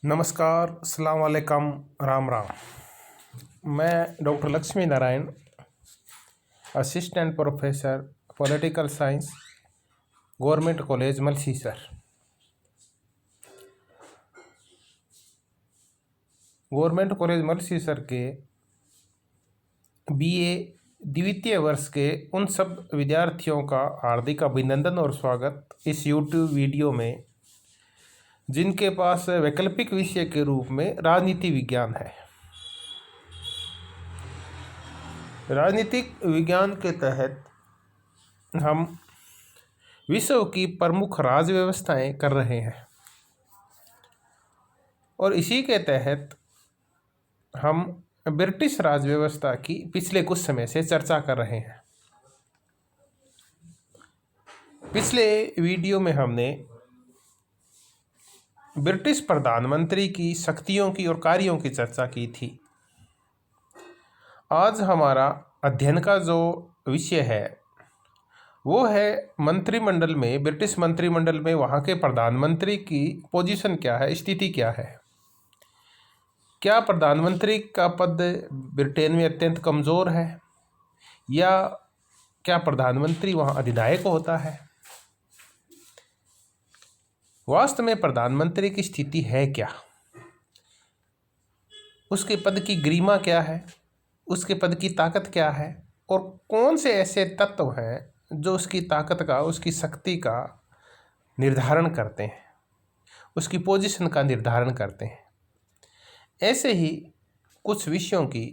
नमस्कार, अस्सलाम वालेकुम, राम राम। मैं doctor Lakshmi Narayan, assistant professor political science, government college Malsisar. Government college Malsisar के बीए द्वितीय वर्ष के उन सब विद्यार्थियों का हार्दिक अभिनंदन और स्वागत इस यूट्यूब वीडियो में, जिनके पास वैकल्पिक विषय के रूप में राजनीति विज्ञान है। राजनीतिक विज्ञान के तहत हम विश्व की प्रमुख राज्य व्यवस्थाएं कर रहे हैं और इसी के तहत हम ब्रिटिश राज व्यवस्था की पिछले कुछ समय से चर्चा कर रहे हैं। पिछले वीडियो में हमने ब्रिटिश प्रधानमंत्री की शक्तियों की और कार्यों की चर्चा की थी। आज हमारा अध्ययन का जो विषय है वो है मंत्रिमंडल में, ब्रिटिश मंत्रिमंडल में वहाँ के प्रधानमंत्री की पोजीशन क्या है, स्थिति क्या है। क्या प्रधानमंत्री का पद ब्रिटेन में अत्यंत कमज़ोर है या क्या प्रधानमंत्री वहाँ अधिनायक होता है। वास्तव में प्रधानमंत्री की स्थिति है क्या, उसके पद की गरिमा क्या है, उसके पद की ताकत क्या है और कौन से ऐसे तत्व हैं जो उसकी ताकत का, उसकी शक्ति का निर्धारण करते हैं, उसकी पोजीशन का निर्धारण करते हैं। ऐसे ही कुछ विषयों की,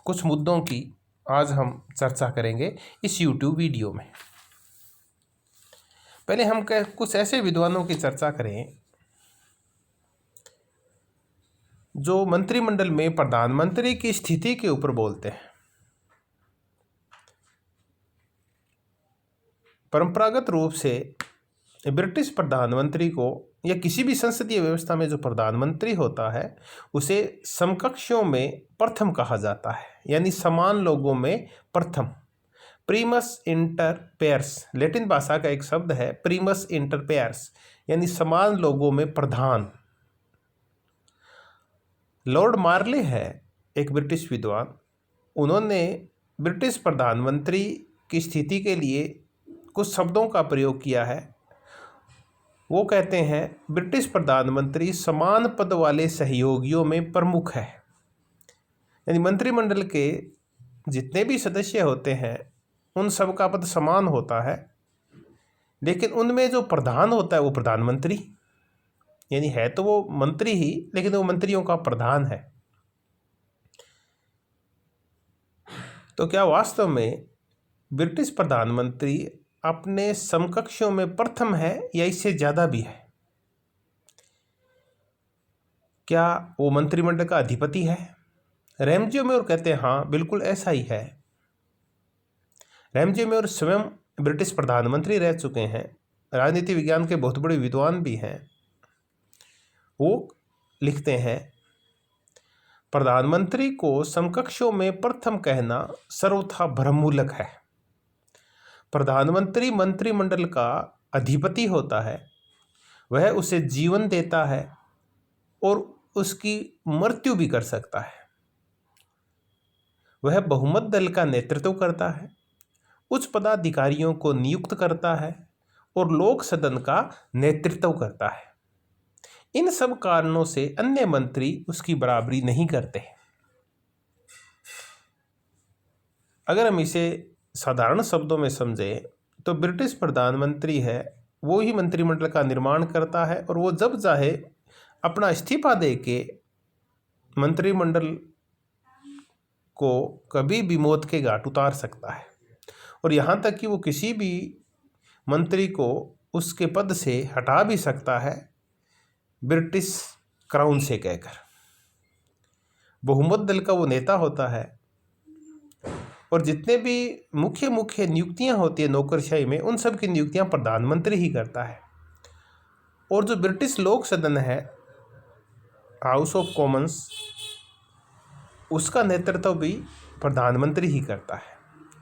कुछ मुद्दों की आज हम चर्चा करेंगे इस YouTube वीडियो में। पहले हम कुछ ऐसे विद्वानों की चर्चा करें जो मंत्रिमंडल में प्रधानमंत्री की स्थिति के ऊपर बोलते हैं। परंपरागत रूप से ब्रिटिश प्रधानमंत्री को या किसी भी संसदीय व्यवस्था में जो प्रधानमंत्री होता है उसे समकक्षों में प्रथम कहा जाता है, यानी समान लोगों में प्रथम। प्रीमस इंटर पेयर्स लैटिन भाषा का एक शब्द है, प्रीमस इंटर पेयर्स यानी समान लोगों में प्रधान। लॉर्ड मार्ले है एक ब्रिटिश विद्वान, उन्होंने ब्रिटिश प्रधानमंत्री की स्थिति के लिए कुछ शब्दों का प्रयोग किया है। वो कहते हैं ब्रिटिश प्रधानमंत्री समान पद वाले सहयोगियों में प्रमुख है, यानी मंत्रिमंडल के जितने भी सदस्य होते हैं उन सब का पद समान होता है, लेकिन उनमें जो प्रधान होता है वो प्रधानमंत्री, यानी है तो वो मंत्री ही लेकिन वो मंत्रियों का प्रधान है। तो क्या वास्तव में ब्रिटिश प्रधानमंत्री अपने समकक्षों में प्रथम है या इससे ज़्यादा भी है? क्या वो मंत्रिमंडल का अधिपति है? रैमजे मेयर कहते हैं हाँ बिल्कुल ऐसा ही है। रैमजे मेयर स्वयं ब्रिटिश प्रधानमंत्री रह चुके हैं, राजनीति विज्ञान के बहुत बड़े विद्वान भी हैं। वो लिखते हैं प्रधानमंत्री को समकक्षों में प्रथम कहना सर्वथा भ्रममूलक है। प्रधानमंत्री मंत्रिमंडल का अधिपति होता है, वह उसे जीवन देता है और उसकी मृत्यु भी कर सकता है। वह बहुमत दल का नेतृत्व करता है, उच्च पदाधिकारियों को नियुक्त करता है और लोक सदन का नेतृत्व करता है। इन सब कारणों से अन्य मंत्री उसकी बराबरी नहीं करते। अगर हम इसे साधारण शब्दों में समझें तो ब्रिटिश प्रधानमंत्री है वो ही मंत्रिमंडल का निर्माण करता है और वो जब चाहे अपना इस्तीफा दे के मंत्रिमंडल को कभी भी मौत के घाट उतार सकता है, और यहाँ तक कि वो किसी भी मंत्री को उसके पद से हटा भी सकता है ब्रिटिश क्राउन से कहकर। बहुमत दल का वो नेता होता है और जितने भी मुख्य मुख्य नियुक्तियां होती है नौकरशाही में, उन सब की नियुक्तियां प्रधानमंत्री ही करता है। और जो ब्रिटिश लोक सदन है, हाउस ऑफ कॉमन्स, उसका नेतृत्व भी प्रधानमंत्री ही करता है।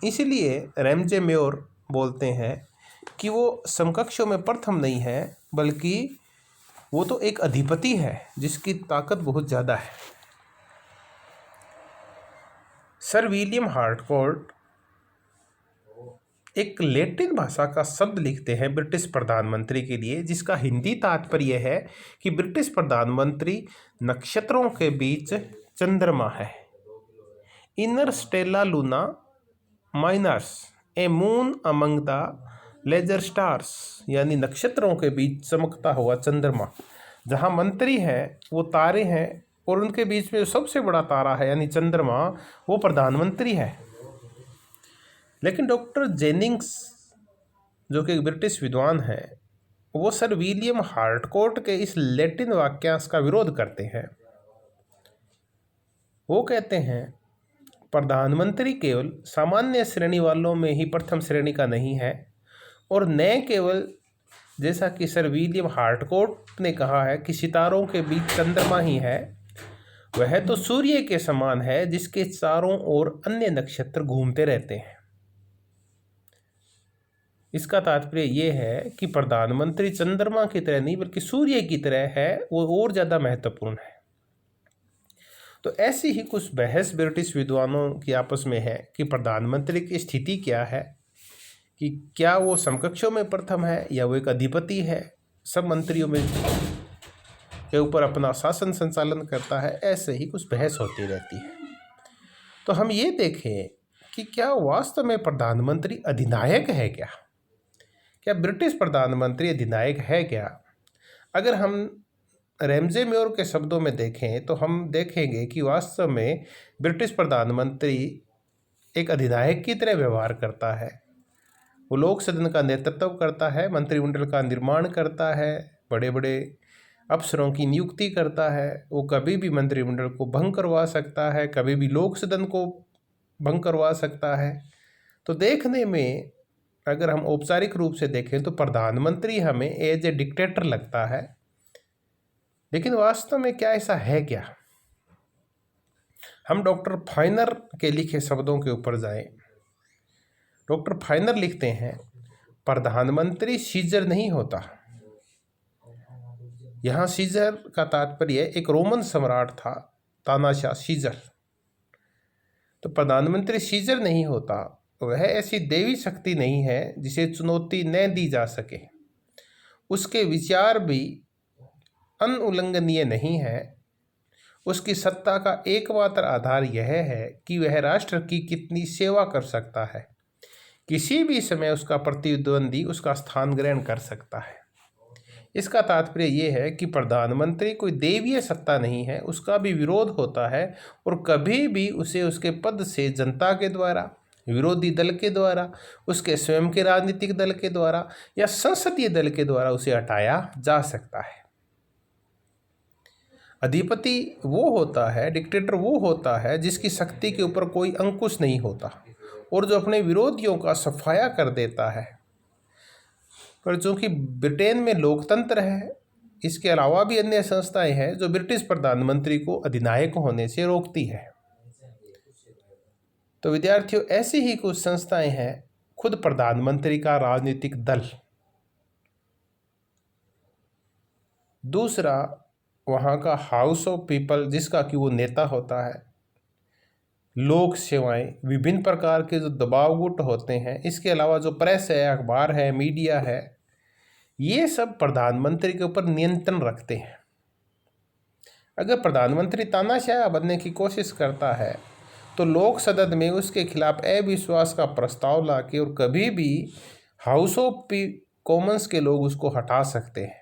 इसीलिए रैमजे मेयर बोलते हैं कि वो समकक्षों में प्रथम नहीं है बल्कि वो तो एक अधिपति है जिसकी ताकत बहुत ज़्यादा है। सर विलियम हार्टकोर्ट एक लैटिन भाषा का शब्द लिखते हैं ब्रिटिश प्रधानमंत्री के लिए, जिसका हिंदी तात्पर्य है कि ब्रिटिश प्रधानमंत्री नक्षत्रों के बीच चंद्रमा है। इनर स्टेला लूना माइनर्स a moon among the lesser stars, यानी नक्षत्रों के बीच चमकता हुआ चंद्रमा। जहाँ मंत्री हैं वो तारे हैं और उनके बीच में सबसे बड़ा तारा है यानी चंद्रमा, वो प्रधानमंत्री है। लेकिन डॉक्टर जेनिंग्स जो कि एक ब्रिटिश विद्वान है, वो सर विलियम हार्टकोर्ट के इस लैटिन वाक्यांश का विरोध करते हैं। वो कहते हैं प्रधानमंत्री केवल सामान्य श्रेणी वालों में ही प्रथम श्रेणी का नहीं है, और न केवल जैसा कि सर विलियम हार्टकोर्ट ने कहा है कि सितारों के बीच चंद्रमा ही है, वह तो सूर्य के समान है जिसके चारों ओर अन्य नक्षत्र घूमते रहते हैं। इसका तात्पर्य ये है कि प्रधानमंत्री चंद्रमा की तरह नहीं बल्कि सूर्य की तरह है, वो और ज़्यादा महत्वपूर्ण है। तो ऐसी ही कुछ बहस ब्रिटिश विद्वानों की आपस में है कि प्रधानमंत्री की स्थिति क्या है, कि क्या वो समकक्षों में प्रथम है या वो एक अधिपति है, सब मंत्रियों में के ऊपर अपना शासन संचालन करता है। ऐसे ही कुछ बहस होती रहती है। तो हम ये देखें कि क्या वास्तव में प्रधानमंत्री अधिनायक है क्या ब्रिटिश प्रधानमंत्री अधिनायक है क्या? अगर हम रैमजे मेयर के शब्दों में देखें तो हम देखेंगे कि वास्तव में ब्रिटिश प्रधानमंत्री एक अधिनायक की तरह व्यवहार करता है। वो लोक सदन का नेतृत्व करता है, मंत्रिमंडल का निर्माण करता है, बड़े बड़े अफसरों की नियुक्ति करता है। वो कभी भी मंत्रिमंडल को भंग करवा सकता है, कभी भी लोक सदन को भंग करवा सकता है। तो देखने में अगर हम औपचारिक रूप से देखें तो प्रधानमंत्री हमें एज ए डिक्टेटर लगता है, लेकिन वास्तव में क्या ऐसा है क्या? हम डॉक्टर फाइनर के लिखे शब्दों के ऊपर जाएं। डॉक्टर फाइनर लिखते हैं प्रधानमंत्री सीजर नहीं होता। यहाँ सीजर का तात्पर्य एक रोमन सम्राट था, तानाशाह सीजर। तो प्रधानमंत्री सीजर नहीं होता, वह ऐसी देवी शक्ति नहीं है जिसे चुनौती न दी जा सके। उसके विचार भी अनुल्लंघनीय नहीं है। उसकी सत्ता का एकमात्र आधार यह है कि वह राष्ट्र की कितनी सेवा कर सकता है। किसी भी समय उसका प्रतिद्वंदी उसका स्थान ग्रहण कर सकता है। इसका तात्पर्य यह है कि प्रधानमंत्री कोई देवीय सत्ता नहीं है, उसका भी विरोध होता है और कभी भी उसे उसके पद से जनता के द्वारा, विरोधी दल के द्वारा, उसके स्वयं के राजनीतिक दल के द्वारा या संसदीय दल के द्वारा उसे हटाया जा सकता है। अधिपति वो होता है, डिक्टेटर वो होता है जिसकी शक्ति के ऊपर कोई अंकुश नहीं होता और जो अपने विरोधियों का सफाया कर देता है। पर चूंकि ब्रिटेन में लोकतंत्र है, इसके अलावा भी अन्य संस्थाएं हैं जो ब्रिटिश प्रधानमंत्री को अधिनायक होने से रोकती है। तो विद्यार्थियों, ऐसी ही कुछ संस्थाएं हैं, खुद प्रधानमंत्री का राजनीतिक दल। दूसरा, वहाँ का हाउस ऑफ पीपल जिसका कि वो नेता होता है। लोक सेवाएं, विभिन्न प्रकार के जो दबाव गुट होते हैं, इसके अलावा जो प्रेस है, अखबार है, मीडिया है, ये सब प्रधानमंत्री के ऊपर नियंत्रण रखते हैं। अगर प्रधानमंत्री तानाशाह बनने की कोशिश करता है तो लोक सदन में उसके खिलाफ अविश्वास का प्रस्ताव लाके और कभी भी हाउस ऑफ कॉमन्स के लोग उसको हटा सकते हैं।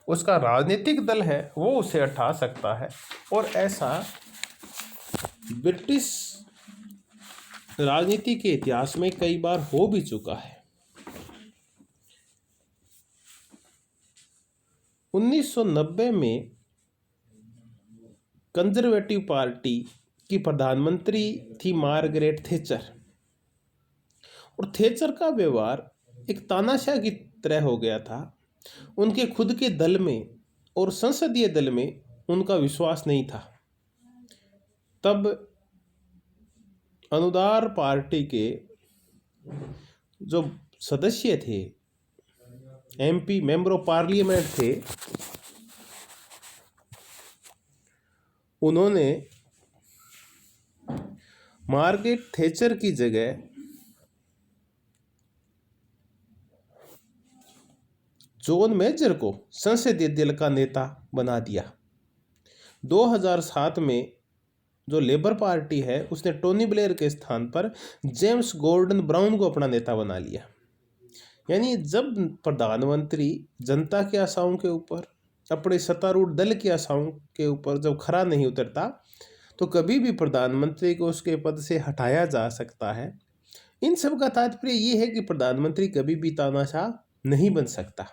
उसका राजनीतिक दल है वो उसे हटा सकता है, और ऐसा ब्रिटिश राजनीति के इतिहास में कई बार हो भी चुका है। 1990 में कंजर्वेटिव पार्टी की प्रधानमंत्री थी मार्गरेट थैचर, और थैचर का व्यवहार एक तानाशाह की तरह हो गया था। उनके खुद के दल में और संसदीय दल में उनका विश्वास नहीं था। तब अनुदार पार्टी के जो सदस्य थे MP मेंबर ऑफ पार्लियामेंट थे, उन्होंने मार्gaरेट थैचर की जगह जॉन मेजर को संसदीय दल का नेता बना दिया। 2007 में जो लेबर पार्टी है उसने टोनी ब्लेयर के स्थान पर जेम्स गॉर्डन ब्राउन को अपना नेता बना लिया। यानी जब प्रधानमंत्री जनता की आशाओं के ऊपर, अपने सत्तारूढ़ दल की आशाओं के ऊपर जब खरा नहीं उतरता, तो कभी भी प्रधानमंत्री को उसके पद से हटाया जा सकता है। इन सब का तात्पर्य ये है कि प्रधानमंत्री कभी भी तानाशाह नहीं बन सकता।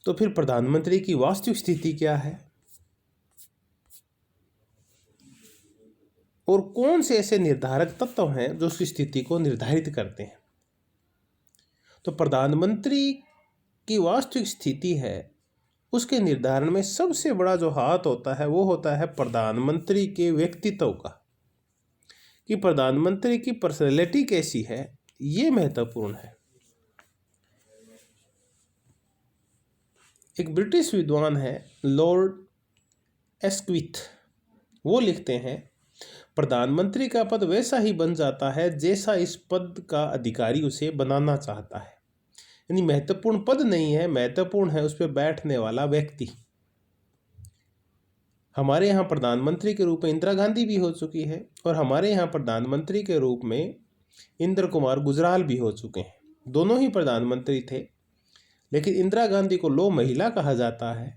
तो फिर प्रधानमंत्री की वास्तविक स्थिति क्या है और कौन से ऐसे निर्धारक तत्व हैं जो उसकी स्थिति को निर्धारित करते हैं? तो प्रधानमंत्री की वास्तविक स्थिति है, उसके निर्धारण में सबसे बड़ा जो हाथ होता है वो होता है प्रधानमंत्री के व्यक्तित्व का, कि प्रधानमंत्री की पर्सनैलिटी कैसी है, ये महत्वपूर्ण है। एक ब्रिटिश विद्वान है लॉर्ड एस्क्विथ, वो लिखते हैं प्रधानमंत्री का पद वैसा ही बन जाता है जैसा इस पद का अधिकारी उसे बनाना चाहता है। यानी महत्वपूर्ण पद नहीं है, महत्वपूर्ण है उस पर बैठने वाला व्यक्ति। हमारे यहाँ प्रधानमंत्री के रूप में इंदिरा गांधी भी हो चुकी है और हमारे यहाँ प्रधानमंत्री के रूप में इंद्र कुमार गुजराल भी हो चुके हैं। दोनों ही प्रधानमंत्री थे, लेकिन इंदिरा गांधी को लौह महिला कहा जाता है,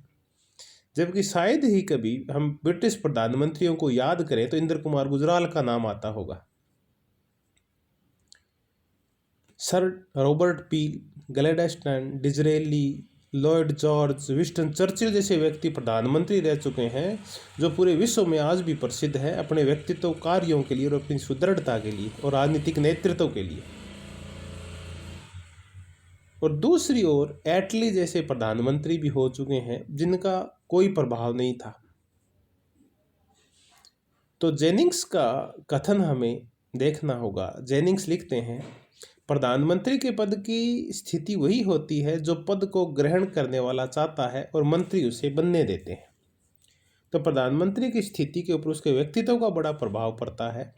जबकि शायद ही कभी हम ब्रिटिश प्रधानमंत्रियों को याद करें तो इंद्र कुमार गुजराल का नाम आता होगा। Sir Robert Peel, Gladstone, Disraeli, Lloyd George, Winston Churchill जैसे व्यक्ति प्रधानमंत्री रह चुके हैं, जो पूरे विश्व में आज भी प्रसिद्ध है अपने व्यक्तित्व कार्यों के लिए और अपनी सुदृढ़ता के लिए और राजनीतिक नेतृत्व के लिए। और दूसरी ओर एटली जैसे प्रधानमंत्री भी हो चुके हैं जिनका कोई प्रभाव नहीं था। तो जेनिंग्स का कथन हमें देखना होगा। जेनिंग्स लिखते हैं प्रधानमंत्री के पद की स्थिति वही होती है जो पद को ग्रहण करने वाला चाहता है और मंत्री उसे बनने देते हैं। तो प्रधानमंत्री की स्थिति के ऊपर उसके व्यक्तित्व का बड़ा प्रभाव पड़ता है।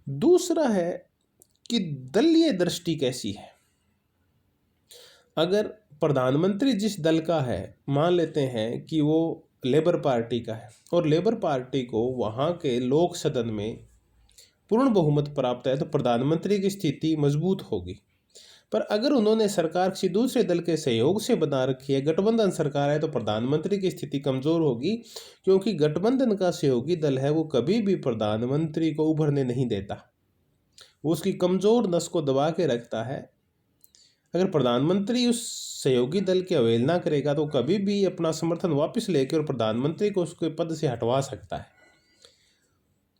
दूसरा है कि दलीय दृष्टि कैसी है। अगर प्रधानमंत्री जिस दल का है, मान लेते हैं कि वो लेबर पार्टी का है और लेबर पार्टी को वहाँ के लोक सदन में पूर्ण बहुमत प्राप्त है, तो प्रधानमंत्री की स्थिति मजबूत होगी। पर अगर उन्होंने सरकार किसी दूसरे दल के सहयोग से बना रखी है, गठबंधन सरकार है, तो प्रधानमंत्री की स्थिति कमज़ोर होगी, क्योंकि गठबंधन का सहयोगी दल है वो कभी भी प्रधानमंत्री को उभरने नहीं देता, वो उसकी कमज़ोर नस को दबा के रखता है। अगर प्रधानमंत्री उस सहयोगी दल की अवहेलना करेगा तो कभी भी अपना समर्थन वापस लेकर और प्रधानमंत्री को उसके पद से हटवा सकता है।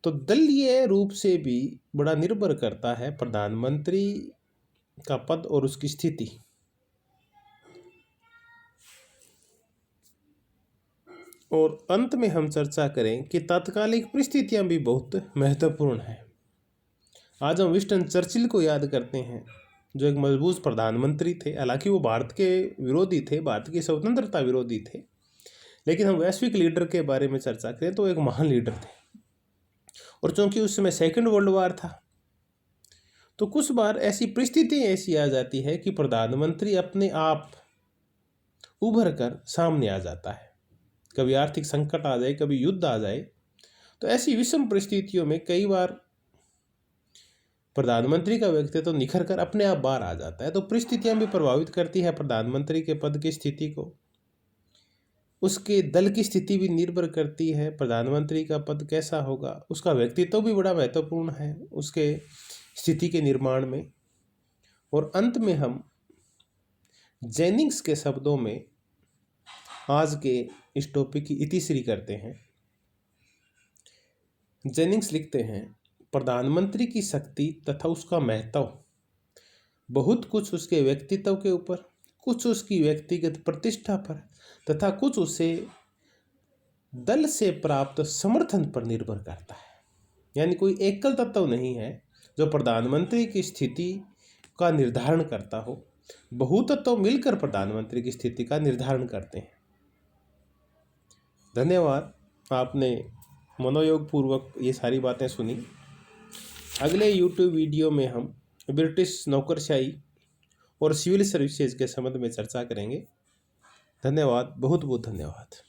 तो दलीय रूप से भी बड़ा निर्भर करता है प्रधानमंत्री का पद और उसकी स्थिति। और अंत में हम चर्चा करें कि तात्कालिक परिस्थितियां भी बहुत महत्वपूर्ण हैं। आज हम विंस्टन चर्चिल को याद करते हैं, जो एक मजबूत प्रधानमंत्री थे। हालांकि वो भारत के विरोधी थे, भारत की स्वतंत्रता विरोधी थे, लेकिन हम वैश्विक लीडर के बारे में चर्चा करें तो एक महान लीडर थे। और चूंकि उस समय सेकेंड वर्ल्ड वार था, तो कुछ बार ऐसी परिस्थिति ऐसी आ जाती है कि प्रधानमंत्री अपने आप उभर कर सामने आ जाता है। कभी आर्थिक संकट आ जाए, कभी युद्ध आ जाए, तो ऐसी विषम परिस्थितियों में कई बार प्रधानमंत्री का व्यक्तित्व तो निखर कर अपने आप बाहर आ जाता है। तो परिस्थितियां भी प्रभावित करती है प्रधानमंत्री के पद की स्थिति को। उसके दल की स्थिति भी निर्भर करती है प्रधानमंत्री का पद कैसा होगा। उसका व्यक्तित्व भी बड़ा महत्वपूर्ण है उसके स्थिति के निर्माण में। और अंत में हम जेनिंग्स के शब्दों में आज के इस टॉपिक की इतिश्री करते हैं। जेनिंग्स लिखते हैं प्रधानमंत्री की शक्ति तथा उसका महत्व बहुत कुछ उसके व्यक्तित्व के ऊपर, कुछ उसकी व्यक्तिगत प्रतिष्ठा पर तथा कुछ उसे दल से प्राप्त समर्थन पर निर्भर करता है। यानी कोई एकल तत्व नहीं है जो प्रधानमंत्री की स्थिति का निर्धारण करता हो। बहुतत्व मिलकर प्रधानमंत्री की स्थिति का निर्धारण करते हैं। धन्यवाद, आपने मनोयोग पूर्वक ये सारी बातें सुनी। अगले YouTube वीडियो में हम ब्रिटिश नौकरशाही और सिविल सर्विसेज के संबंध में चर्चा करेंगे। धन्यवाद, बहुत बहुत धन्यवाद।